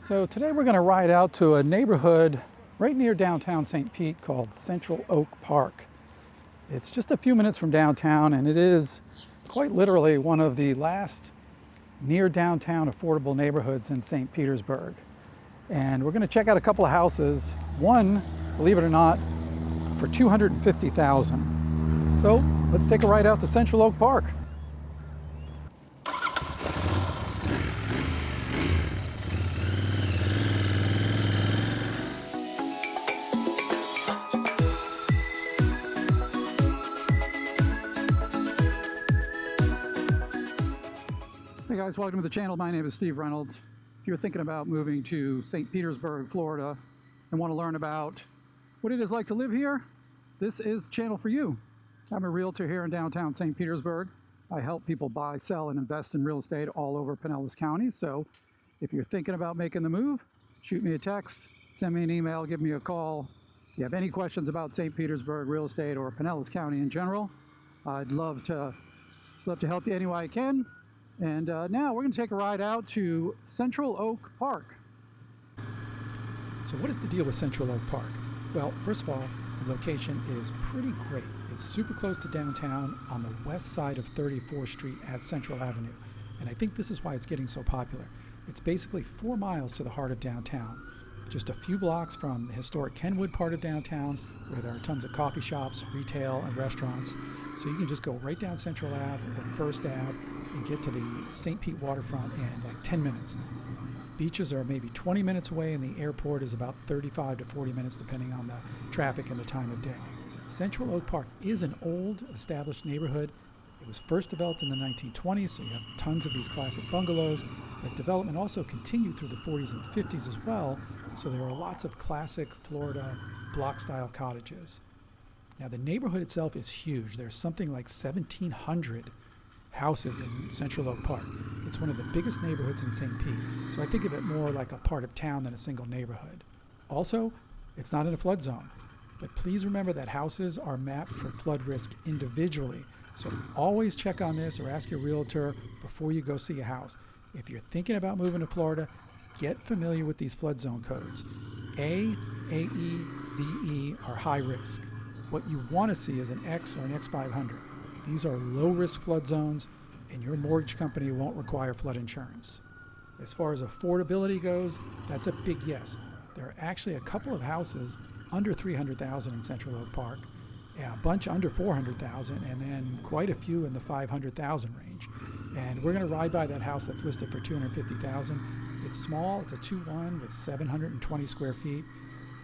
So today we're going to ride out to a neighborhood right near downtown St. Pete called Central Oak Park. It's just a few minutes from downtown, and it is quite literally one of the last near downtown affordable neighborhoods in St. Petersburg. And we're going to check out a couple of houses, one, believe it or not, for $250,000. So let's take a ride out to Central Oak Park. Hey guys, welcome to the channel. My name is Steve Reynolds. If you're thinking about moving to St. Petersburg, Florida, and want to learn about what it is like to live here, this is the channel for you. I'm a realtor here in downtown St. Petersburg. I help people buy, sell, and invest in real estate all over Pinellas County. So if you're thinking about making the move, shoot me a text, send me an email, give me a call. If you have any questions about St. Petersburg real estate or Pinellas County in general, I'd love to help you any way I can. And now we're going to take a ride out to Central Oak Park. So what is the deal with Central Oak Park? Well, first of all, the location is pretty great. It's super close to downtown on the west side of 34th Street at Central Avenue. And I think this is why it's getting so popular. It's basically 4 miles to the heart of downtown. Just a few blocks from the historic Kenwood part of downtown, where there are tons of coffee shops, retail, and restaurants. So you can just go right down Central Ave or First Ave and get to the St. Pete waterfront in like 10 minutes. Beaches are maybe 20 minutes away, and the airport is about 35 to 40 minutes depending on the traffic and the time of day. Central Oak Park is an old established neighborhood. It was first developed in the 1920s, so you have tons of these classic bungalows, but development also continued through the 40s and 50s as well, so there are lots of classic Florida block-style cottages. Now the neighborhood itself is huge. There's something like 1,700 houses in Central Oak Park. It's one of the biggest neighborhoods in St. Pete, so I think of it more like a part of town than a single neighborhood. Also, it's not in a flood zone, but please remember that houses are mapped for flood risk individually, so always check on this or ask your realtor before you go see a house. If you're thinking about moving to Florida, get familiar with these flood zone codes. A, AE, VE are high risk. What you want to see is an X or an X500. These are low-risk flood zones, and your mortgage company won't require flood insurance. As far as affordability goes, that's a big yes. There are actually a couple of houses under $300,000 in Central Oak Park, a bunch under $400,000, and then quite a few in the $500,000 range. And we're going to ride by that house that's listed for $250,000. It's small. It's a 2-1 with 720 square feet.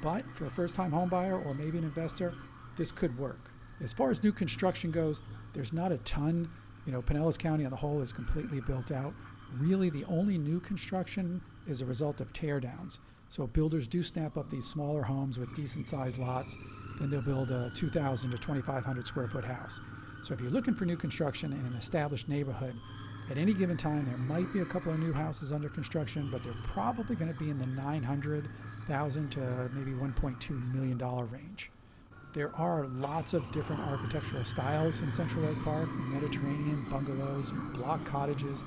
But for a first-time home buyer or maybe an investor, this could work. As far as new construction goes, there's not a ton. Pinellas County on the whole is completely built out. Really, the only new construction is a result of tear downs. So builders do snap up these smaller homes with decent sized lots, then they'll build a 2,000 to 2,500 square foot house. So if you're looking for new construction in an established neighborhood, at any given time there might be a couple of new houses under construction, but they're probably going to be in the $900,000 to maybe $1.2 million range. There are lots of different architectural styles in Central Oak Park: Mediterranean, bungalows, block cottages,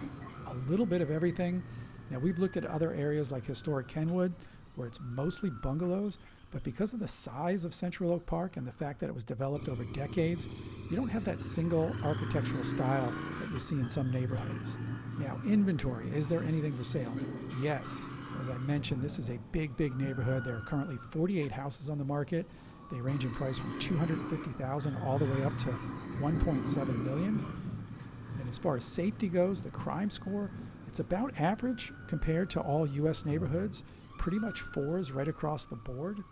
a little bit of everything. Now we've looked at other areas like historic Kenwood, where it's mostly bungalows, but because of the size of Central Oak Park and the fact that it was developed over decades, you don't have that single architectural style that you see in some neighborhoods. Now, inventory, is there anything for sale? Yes. As I mentioned, this is a big neighborhood. There are currently 48 houses on the market. They range in price from $250,000 all the way up to $1.7 million. And as far as safety goes, the crime score, it's about average compared to all U.S. neighborhoods, pretty much 4s right across the board.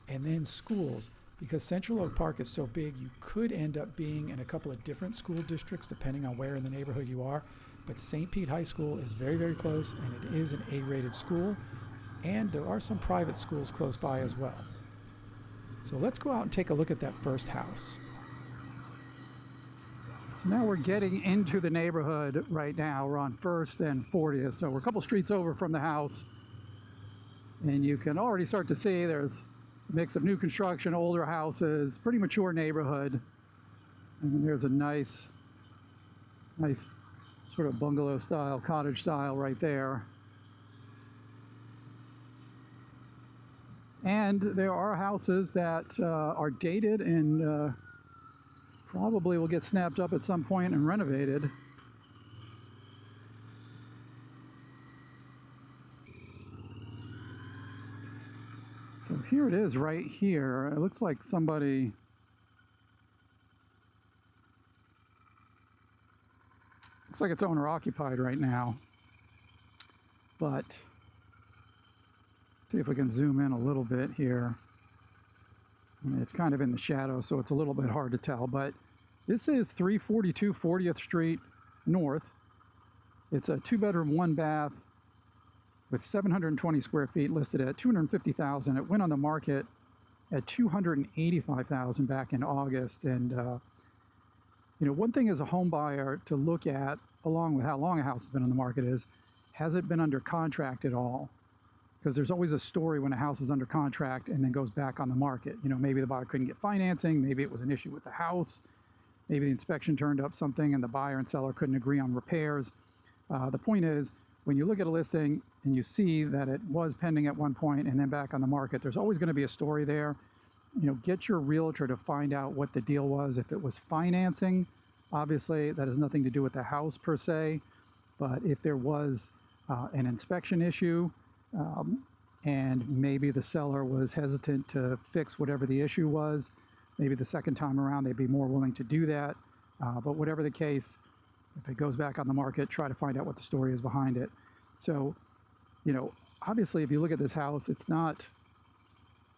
And then schools, because Central Oak Park is so big, you could end up being in a couple of different school districts depending on where in the neighborhood you are. But St. Pete High School is very close, and it is an A-rated school. And there are some private schools close by as well. So let's go out and take a look at that first house. So now we're getting into the neighborhood right now. We're on 1st and 40th, so we're a couple streets over from the house. And you can already start to see there's a mix of new construction, older houses, pretty mature neighborhood. And then there's a nice sort of bungalow style, cottage style right there. And there are houses that are dated and probably will get snapped up at some point and renovated. So here it is right here. It looks like somebody... Looks like it's owner occupied right now. But see if we can zoom in a little bit here. I mean, it's kind of in the shadow, so it's a little bit hard to tell. But this is 342 40th Street North. It's a 2-bedroom, 1-bath with 720 square feet, listed at $250,000. It went on the market at $285,000 back in August. And you know, one thing as a home buyer to look at, along with how long a house has been on the market, is has it been under contract at all? Because there's always a story when a house is under contract and then goes back on the market. You know, maybe the buyer couldn't get financing, maybe it was an issue with the house, maybe the inspection turned up something and the buyer and seller couldn't agree on repairs. The point is, when you look at a listing and you see that it was pending at one point and then back on the market, there's always going to be a story there. You know, get your realtor to find out what the deal was. If it was financing, obviously that has nothing to do with the house per se, but if there was an inspection issue, and maybe the seller was hesitant to fix whatever the issue was, maybe the second time around they'd be more willing to do that. But whatever the case, if it goes back on the market, try to find out what the story is behind it. So, you know, obviously if you look at this house, it's not,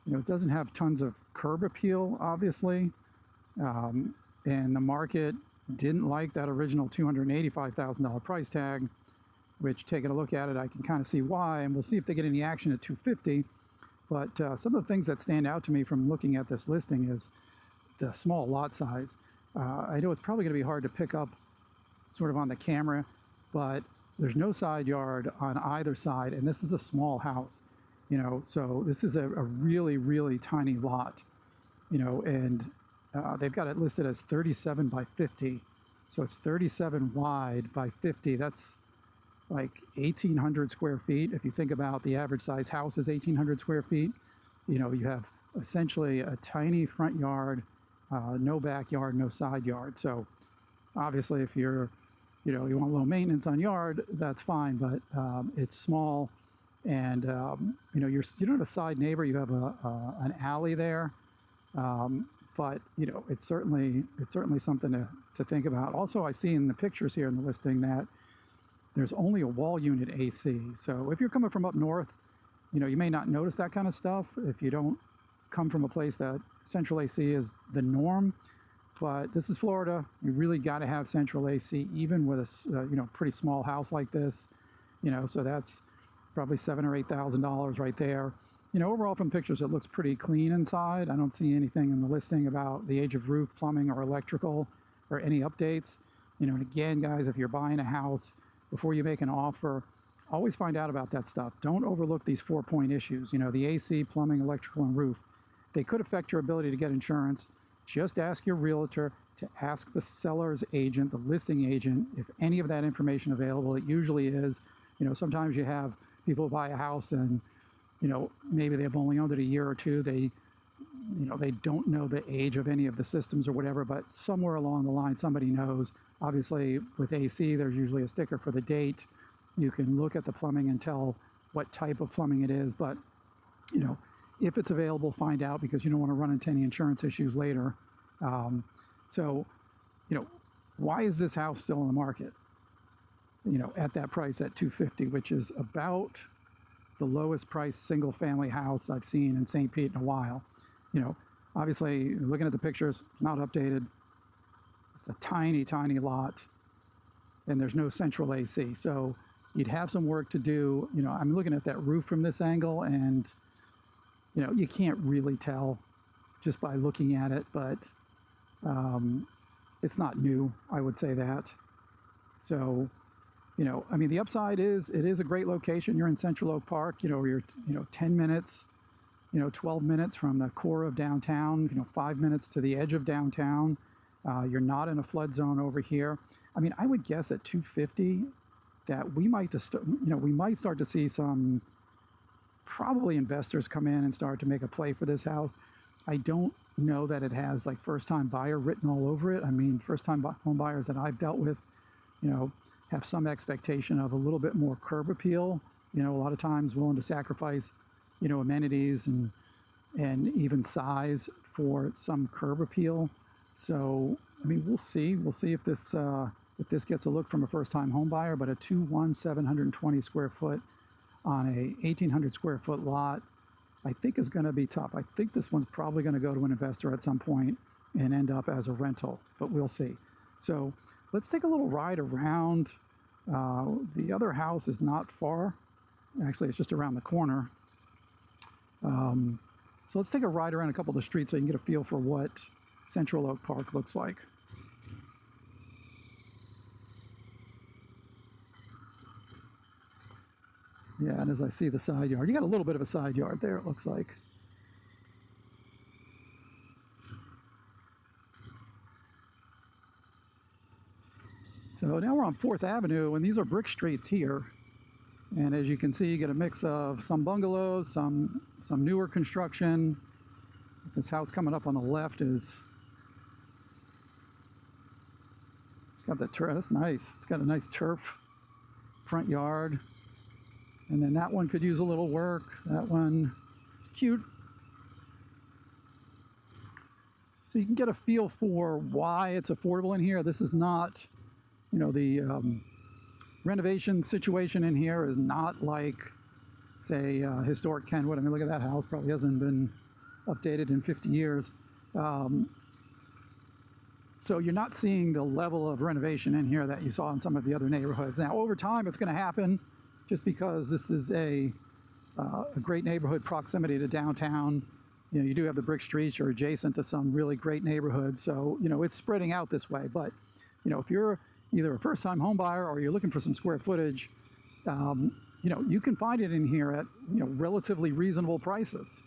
you know, it doesn't have tons of curb appeal, obviously. And the market didn't like that original $285,000 price tag, which, taking a look at it, I can kind of see why, and we'll see if they get any action at $250,000. But some of the things that stand out to me from looking at this listing is the small lot size. I know it's probably going to be hard to pick up sort of on the camera, but there's no side yard on either side, and this is a small house, you know, so this is a really, really tiny lot, you know, and they've got it listed as 37 by 50. So it's 37 wide by 50. That's like 1,800 square feet. If you think about the average size house is 1,800 square feet, you know, you have essentially a tiny front yard, no backyard, no side yard. So obviously if you're, you know, you want low maintenance on yard, that's fine, but it's small, and you know, you don't have a side neighbor, you have an alley there, but you know, it's certainly something to think about. Also, I see in the pictures here in the listing that there's only a wall unit AC. So if you're coming from up north, you know, you may not notice that kind of stuff if you don't come from a place that central AC is the norm. But this is Florida. You really got to have central AC, even with a you know, pretty small house like this. You know, so that's probably $7,000 or $8,000 right there. You know, overall from pictures, it looks pretty clean inside. I don't see anything in the listing about the age of roof, plumbing, or electrical, or any updates. You know, and again, guys, if you're buying a house, before you make an offer, always find out about that stuff. Don't overlook these 4-point issues. You know, the AC, plumbing, electrical, and roof. They could affect your ability to get insurance. Just ask your realtor to ask the seller's agent, the listing agent, if any of that information available. It usually is. You know, sometimes you have people buy a house and, you know, maybe they've only owned it a year or two. They, you know, they don't know the age of any of the systems or whatever, but somewhere along the line, somebody knows. Obviously, with AC, there's usually a sticker for the date. You can look at the plumbing and tell what type of plumbing it is, but, you know, if it's available, find out, because you don't want to run into any insurance issues later. So, you know, why is this house still on the market? You know, at that price, at $250,000, which is about the lowest price single family house I've seen in St. Pete in a while. You know, obviously, looking at the pictures, it's not updated. It's a tiny, tiny lot, and there's no central AC. So you'd have some work to do. You know, I'm looking at that roof from this angle, and you know, you can't really tell just by looking at it, but it's not new, I would say that. So, you know, I mean, the upside is it is a great location. You're in Central Oak Park, you know, you're, you know, 10 minutes, you know, 12 minutes from the core of downtown, you know, 5 minutes to the edge of downtown. You're not in a flood zone over here. I mean, I would guess at $250,000 that we might start to see some probably investors come in and start to make a play for this house. I don't know that it has like first-time buyer written all over it. I mean, first-time home buyers that I've dealt with, have some expectation of a little bit more curb appeal. A lot of times willing to sacrifice, amenities and even size for some curb appeal. So, I mean, we'll see. We'll see if this gets a look from a first-time home buyer. But a 720 square foot on a 1,800 square foot lot, I think is going to be tough. I think this one's probably going to go to an investor at some point and end up as a rental, but we'll see. So let's take a little ride around. The other house is not far. Actually, it's just around the corner. So let's take a ride around a couple of the streets so you can get a feel for what Central Oak Park looks like. Yeah, and as I see the side yard, you got a little bit of a side yard there, it looks like. So now we're on 4th Avenue, and these are brick streets here. And as you can see, you get a mix of some bungalows, some newer construction. This house coming up on the left it's got the turf, that's nice. It's got a nice turf front yard. And then that one could use a little work. That one is cute. So you can get a feel for why it's affordable in here. This is not, the renovation situation in here is not like, say, historic Kenwood. I mean, look at that house. Probably hasn't been updated in 50 years. So you're not seeing the level of renovation in here that you saw in some of the other neighborhoods. Now, over time, it's going to happen. Just because this is a great neighborhood, proximity to downtown. You do have the brick streets, you're adjacent to some really great neighborhoods. So, it's spreading out this way. But, if you're either a first-time home buyer or you're looking for some square footage, you can find it in here at, relatively reasonable prices.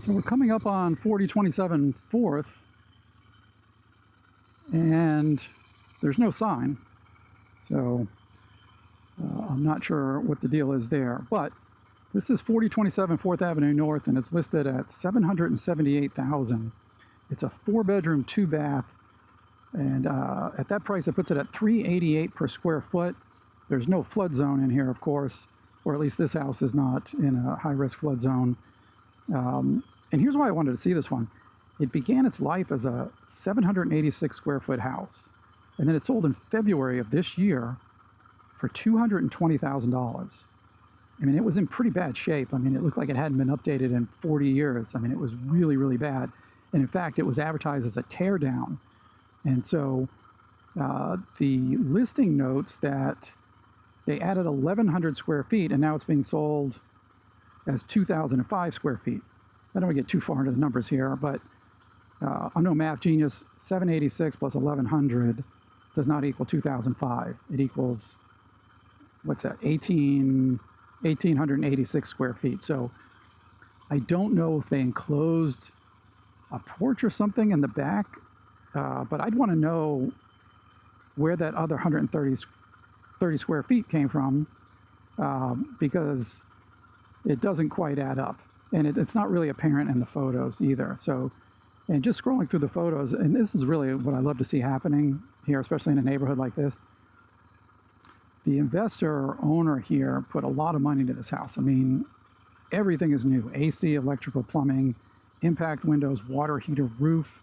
So we're coming up on 4027 4th, and there's no sign. So I'm not sure what the deal is there. But this is 4027 4th Avenue North, and it's listed at $778,000. It's a 4-bedroom, 2-bath, and at that price, it puts it at $388 per square foot. There's no flood zone in here, of course, or at least this house is not in a high-risk flood zone. And here's why I wanted to see this one. It began its life as a 786 square foot house, and then it sold in February of this year for $220,000. I mean, it was in pretty bad shape. I mean, it looked like it hadn't been updated in 40 years. I mean, it was really, really bad. And in fact, it was advertised as a tear down. And so the listing notes that they added 1,100 square feet, and now it's being sold as 2,005 square feet. I don't want to get too far into the numbers here, but I'm no math genius. 786 plus 1,100 does not equal 2,005. It equals, what's that, 1,886 square feet. So I don't know if they enclosed a porch or something in the back, but I'd want to know where that other 130 square feet came from, because it doesn't quite add up. And it's not really apparent in the photos either. So, and just scrolling through the photos, and this is really what I love to see happening here, especially in a neighborhood like this. The investor or owner here put a lot of money into this house. I mean, everything is new. AC, electrical, plumbing, impact windows, water heater, roof.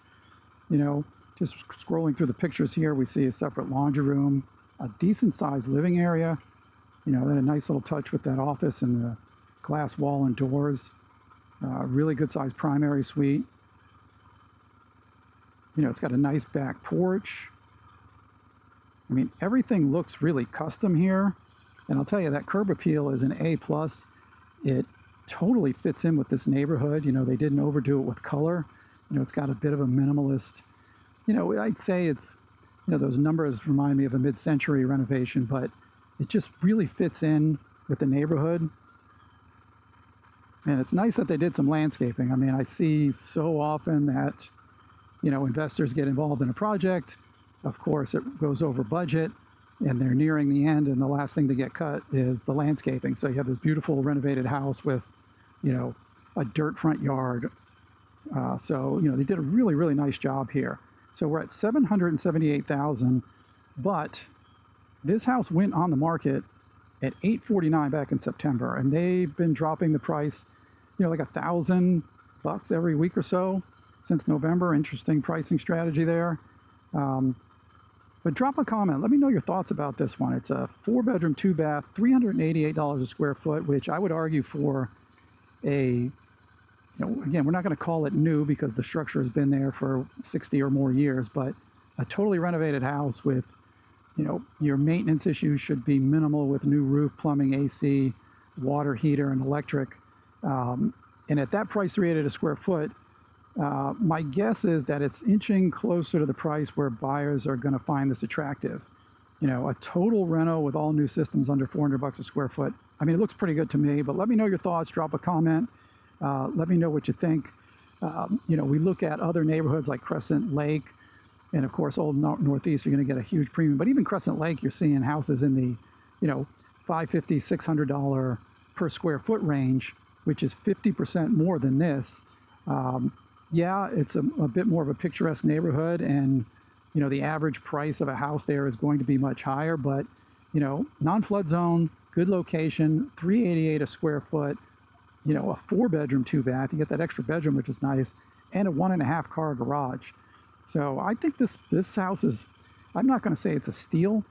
Just scrolling through the pictures here, we see a separate laundry room, a decent sized living area. Then a nice little touch with that office and the glass wall and doors. Really good sized primary suite. It's got a nice back porch. I mean, everything looks really custom here. And I'll tell you, that curb appeal is an A+. It totally fits in with this neighborhood. They didn't overdo it with color. It's got a bit of a minimalist, I'd say it's, those numbers remind me of a mid-century renovation, but it just really fits in with the neighborhood. And it's nice that they did some landscaping. I mean, I see so often that, investors get involved in a project. Of course, it goes over budget and they're nearing the end, and the last thing to get cut is the landscaping. So you have this beautiful renovated house with, a dirt front yard. So they did a really, really nice job here. So we're at $778,000, but this house went on the market at $849 back in September, and they've been dropping the price, like $1,000 every week or so since November. Interesting pricing strategy there. But drop a comment. Let me know your thoughts about this one. It's a 4-bedroom, 2-bath, $388 a square foot, which I would argue for a, again, we're not going to call it new because the structure has been there for 60 or more years, but a totally renovated house with, your maintenance issues should be minimal with new roof, plumbing, AC, water heater, and electric. And at that price, $388 a square foot, my guess is that it's inching closer to the price where buyers are going to find this attractive. A total reno with all new systems under $400 a square foot. I mean, it looks pretty good to me, but let me know your thoughts. Drop a comment. Let me know what you think. We look at other neighborhoods like Crescent Lake, and of course, Old Northeast, you're going to get a huge premium. But even Crescent Lake, you're seeing houses in the, $550, $600 per square foot range, which is 50% more than this. Yeah, it's a bit more of a picturesque neighborhood, and the average price of a house there is going to be much higher. But non-flood zone, good location, $388 a square foot. A 4-bedroom, 2-bath. You get that extra bedroom, which is nice, and a 1.5 car garage. So I think this house is, I'm not going to say it's a steal,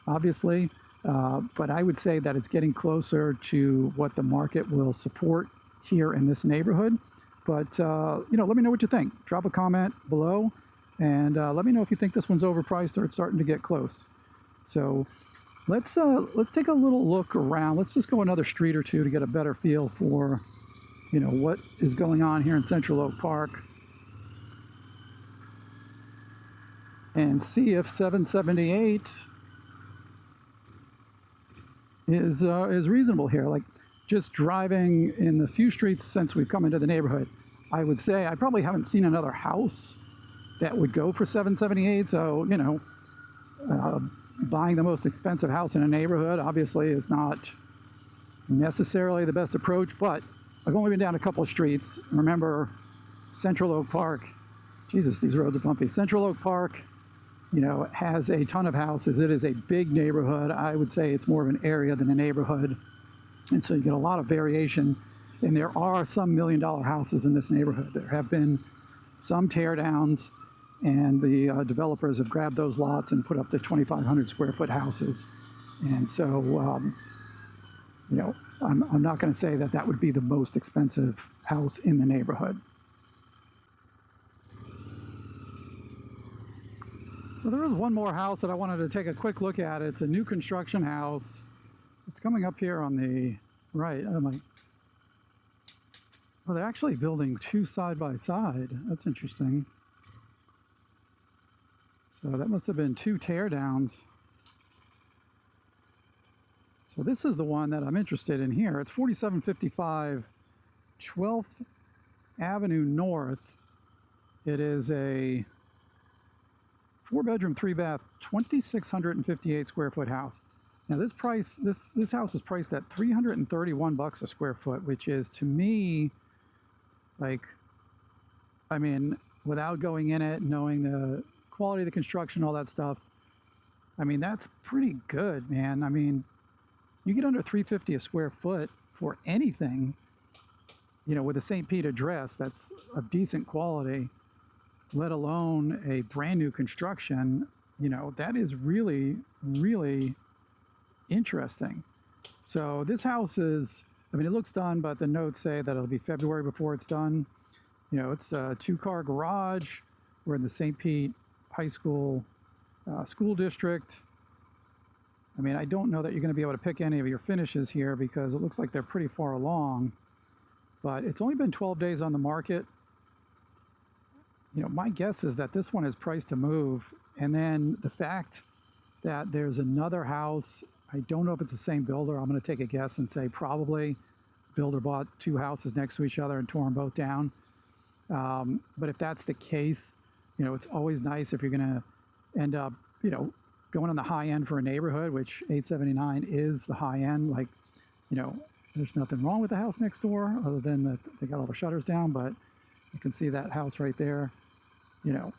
obviously, but I would say that it's getting closer to what the market will support here in this neighborhood. But, let me know what you think. Drop a comment below, and let me know if you think this one's overpriced or it's starting to get close. So let's take a little look around. Let's just go another street or two to get a better feel for, what is going on here in Central Oak Park, and see if 778 is reasonable here. Like, just driving in the few streets since we've come into the neighborhood, I would say I probably haven't seen another house that would go for 778. So, buying the most expensive house in a neighborhood obviously is not necessarily the best approach, but I've only been down a couple of streets. Remember, Central Oak Park, Jesus, these roads are bumpy. Central Oak Park, has a ton of houses. It is a big neighborhood. I would say it's more of an area than a neighborhood. And so you get a lot of variation. And there are some $1 million houses in this neighborhood. There have been some tear downs, and the developers have grabbed those lots and put up the 2,500 square foot houses. And so, I'm not going to say that would be the most expensive house in the neighborhood. So there is one more house that I wanted to take a quick look at. It's a new construction house. It's coming up here on the right. Well, they're actually building two side by side. That's interesting. So that must have been two tear downs. So this is the one that I'm interested in here. It's 4755 12th Avenue North. It is a 4-bedroom, 3-bath, 2,658 square foot house. Now this house is priced at $331 a square foot, which is, to me, like, I mean, without going in it, knowing the quality of the construction, all that stuff, I mean, that's pretty good, man. I mean, you get under $350 a square foot for anything, with a Saint Pete address that's of decent quality, let alone a brand new construction. That is really, really interesting. So this house is, I mean, it looks done, but the notes say that it'll be February before it's done. It's a 2-car garage. We're in the St. Pete High School school district. I mean, I don't know that you're going to be able to pick any of your finishes here because it looks like they're pretty far along, but it's only been 12 days on the market. My guess is that this one is priced to move. And then the fact that there's another house, I don't know if it's the same builder. I'm going to take a guess and say probably builder bought two houses next to each other and tore them both down. But if that's the case, you know, it's always nice if you're going to end up, you know, going on the high end for a neighborhood, which 879 is the high end. Like, you know, there's nothing wrong with the house next door other than that they got all the shutters down, but you can see that house right there, you know,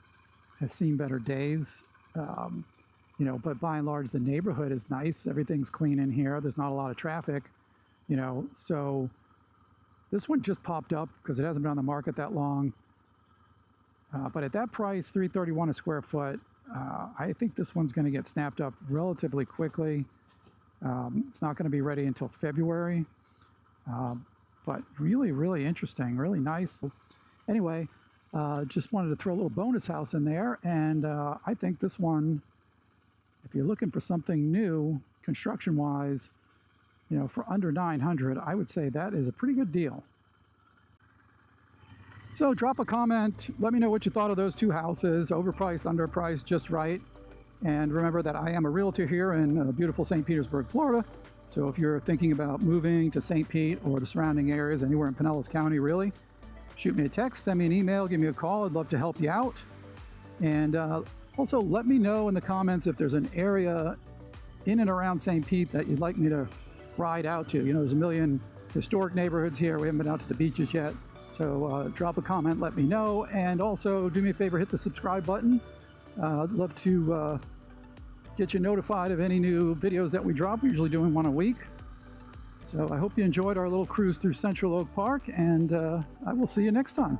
has seen better days. You know, but by and large, the neighborhood is nice. Everything's clean in here. There's not a lot of traffic, you know, so this one just popped up because it hasn't been on the market that long. But at that price, $331 a square foot, I think this one's going to get snapped up relatively quickly. It's not going to be ready until February, but really, really interesting, really nice. Anyway, just wanted to throw a little bonus house in there, and I think this one, if you're looking for something new, construction-wise, you know, for under $900, I would say that is a pretty good deal. So drop a comment. Let me know what you thought of those two houses, overpriced, underpriced, just right. And remember that I am a realtor here in beautiful St. Petersburg, Florida. So if you're thinking about moving to St. Pete or the surrounding areas, anywhere in Pinellas County, really, shoot me a text, send me an email, give me a call. I'd love to help you out. And also let me know in the comments if there's an area in and around St. Pete that you'd like me to ride out to. You know, there's a million historic neighborhoods here. We haven't been out to the beaches yet. So drop a comment, let me know. And also do me a favor, hit the subscribe button. I'd love to get you notified of any new videos that we drop. We're usually doing one a week. So I hope you enjoyed our little cruise through Central Oak Park, and I will see you next time.